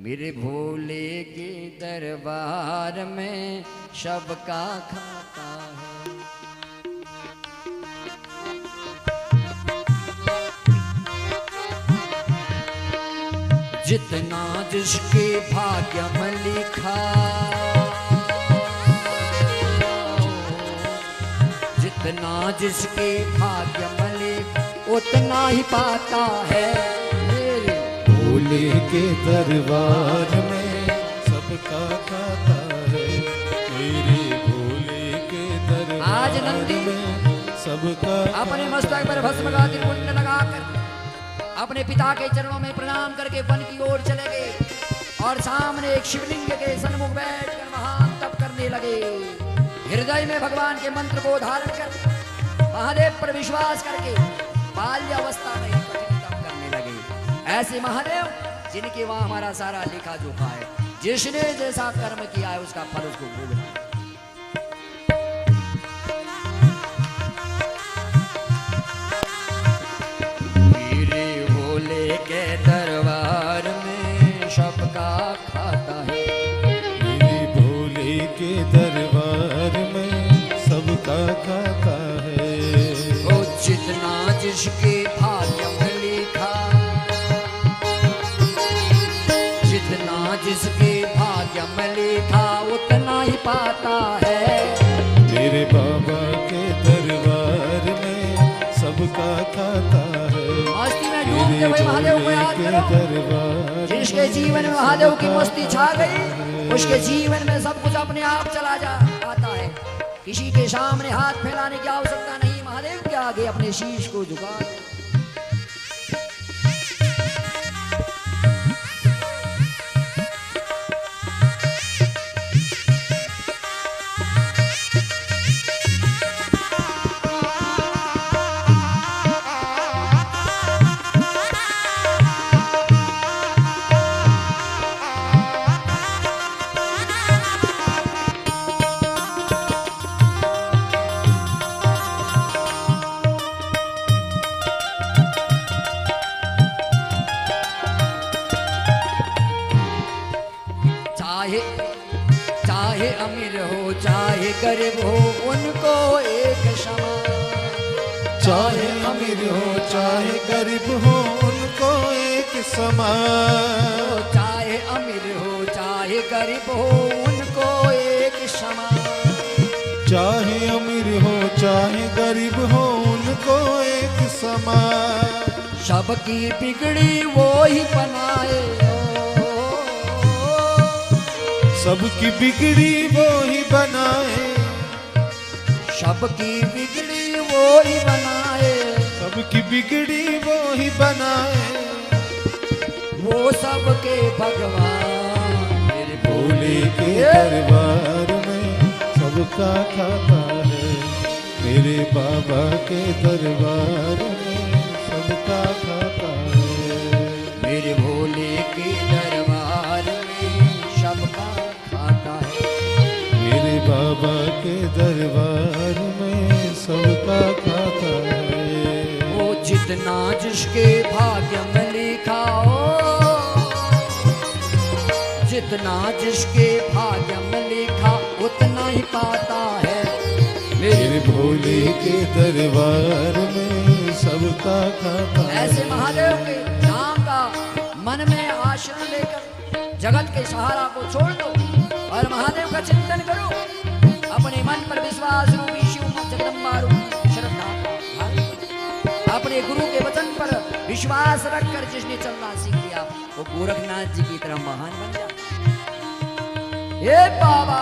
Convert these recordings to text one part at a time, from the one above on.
मेरे भोले के दरबार में सबका खाता है। जितना जिसके भाग्य में लिखा, जितना जिसके भाग्य में लिखा उतना ही पाता है। मेरे भोले के दरबार में सबका खाता है। मेरे भोले के दरबार आज नंदी में सबका अपने मस्तक पर भस्म का त्रिपुंड लगाकर अपने पिता के चरणों में प्रणाम करके वन की ओर चले गए और सामने एक शिवलिंग के सन्मुख बैठकर महान तप करने लगे। हृदय में भगवान के मंत्र को धारण कर महादेव पर विश्वास करके बाल्यावस्था में ही कठिन तप करने लगे। ऐसे महादेव जिनके वहां हमारा सारा लेखा जोखा है, जिसने जैसा कर्म किया है उसका फल उसको भोगना है। के दरबार में सबका खाता है। मेरे भोले के दरबार में सबका खाता है। वो जितना जिसके भाग्य में लिखा, जितना जिसके भाग्य में लिखा उतना ही पाता है। मेरे बाबा के दरबार में सबका खाता है। मस्ती में डूबते हुए महादेव को याद करो। जिसके जीवन में महादेव की मस्ती छा गई उसके जीवन में सब कुछ अपने आप चला जा आता है। किसी के सामने हाथ फैलाने की आवश्यकता नहीं, महादेव के आगे अपने शीश को झुका दे। चाहे अमीर हो चाहे गरीब हो उनको एक समान। चाहे अमीर हो चाहे गरीब हो उनको एक समान। चाहे अमीर हो चाहे गरीब हो उनको एक समान। चाहे अमीर हो चाहे गरीब हो उनको एक समान। सबकी बिगड़ी वो ही बनाए, सबकी बिगड़ी वो ही बनाए। सबकी बिगड़ी वो ही बनाए। सबकी बिगड़ी वो ही बनाए। वो सबके भगवान मेरे भोले के दरबार में सबका खाता है। मेरे बाबा के दरबार में सबका खाता है। मेरे भोले के दरबार में सबका खाता है। मेरे बाबा के दरबार में सबका खाता है। वो जितना जिसके भाग्य में लिखा हो, जितना जिसके भाग्य में लिखा उतना ही पाता है। मेरे भोले के दरबार में सबका खाता है। ऐसे महादेव के नाम का मन में आश्रय लेकर जगत के सहारा को छोड़ दो और महादेव का चिंतन करो। अपने मन पर विश्वास रूपी शिव जगदम्बा रूपी श्रद्धा धारण करो। अपने गुरु के वचन पर विश्वास रखकर जिसने चलना सीख लिया वो गोरखनाथ जी की तरह महान बन जाता। हे बाबा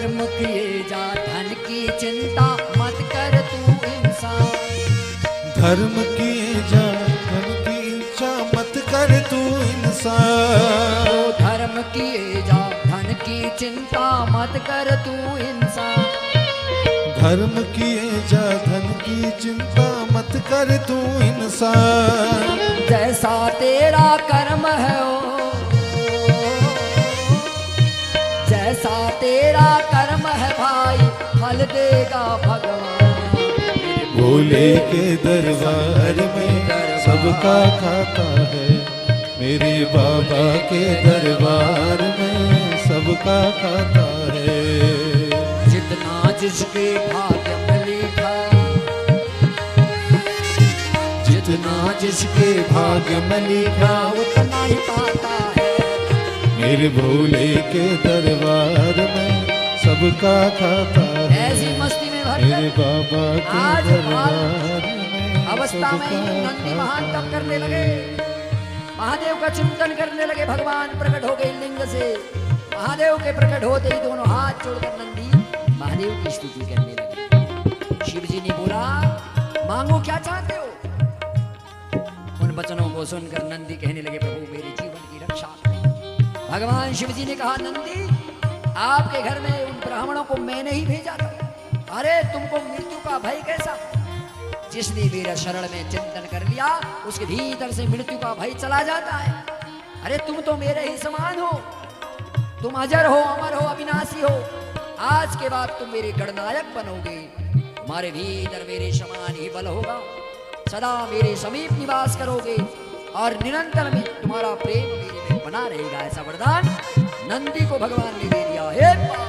धर्म किए जा धन की चिंता मत कर तू इंसान। धर्म किए जा धन की इच्छा मत कर तू इंसान। धर्म किए जा धन की चिंता मत कर तू इंसान। धर्म किए जा धन की चिंता मत कर तू इंसान। जैसा तेरा कर्म है ओ, जैसा तेरा कर्म है भाई फल देगा भगवान। भोले के दरबार में सबका खाता है, मेरे बाबा के दरबार में सबका खाता है। जितना जिसके भाग्य में लिखा, जितना जिसके भाग्य में लिखा उतना ही पाता है। मेरे भोले के दरबार में सबका खाता है, ऐसी मस्ती में भर मेरे बाबा के आज दरबार में अवस्था में सबका नंदी महान खाता तप करने लगे, महादेव का चिंतन करने लगे। भगवान प्रकट हो गए लिंग से। महादेव के प्रकट होते ही दोनों हाथ जोड़कर नंदी महादेव की स्तुति करने लगे। शिव जी ने बोला, मांगो क्या चाहते हो? उन वचनों को सुनकर नंदी कहने लगे, प्रभु मेरे जीवन की रक्षा करें। भगवान शिव जी ने कहा, नंदी आपके घर में उन ब्राह्मणों को मैंने ही भेजा था। अरे तुमको मृत्यु का भय कैसा? जिसने मेरा शरण में चिंतन कर लिया उसके भीतर से मृत्यु का भय चला जाता है। अरे तुम तो मेरे ही समान हो, तुम अजर हो, अमर हो, अविनाशी हो। आज के बाद तुम मेरे गणनायक बनोगे, तुम्हारे भीतर मेरे समान ही बल होगा, सदा मेरे समीप निवास करोगे और निरंतर में तुम्हारा प्रेम मेरे में बना रहेगा। ऐसा वरदान नंदी को भगवान ने दे दिया। हे बाबा,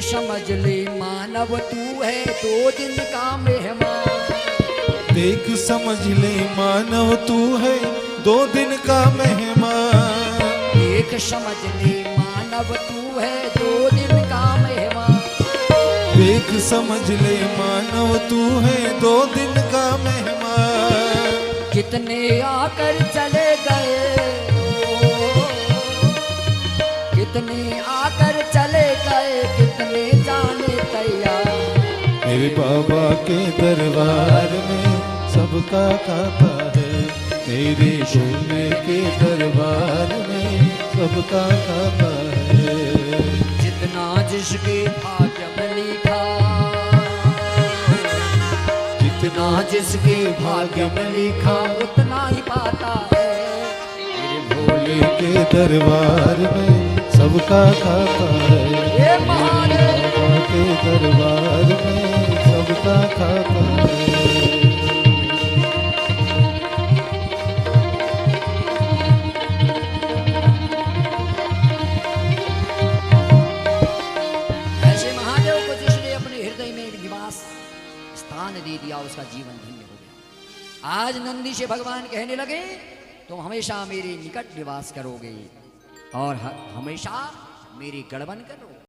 समझ ले मानव तू है 2 दिन का मेहमान। देख समझ ले मानव तू है 2 दिन का मेहमान। देख समझ ले मानव तू है 2 दिन का मेहमान। देख समझ ले मानव तू है 2 दिन का मेहमान। कितने आकर चले गए, कितने आकर चले गए, कितने जाने तैयार। मेरे बाबा के दरबार में सबका खाता है, मेरे भोले के दरबार में सबका खाता है। जितना जिसके भाग्य में लिखा, जितना जिसके भाग्य में लिखा उतना ही पाता है। मेरे भोले के दरबार में सबका खाता है, ये महादेव बाबा के दरबार में सबका खाता है। ऐसे महादेव को जिसने अपने हृदय में निवास स्थान दे दिया उसका जीवन धन्य हो गया। आज नंदी से भगवान कहने लगे, तुम हमेशा मेरे निकट निवास करोगे और हमेशा मेरे गढ़ बन करो।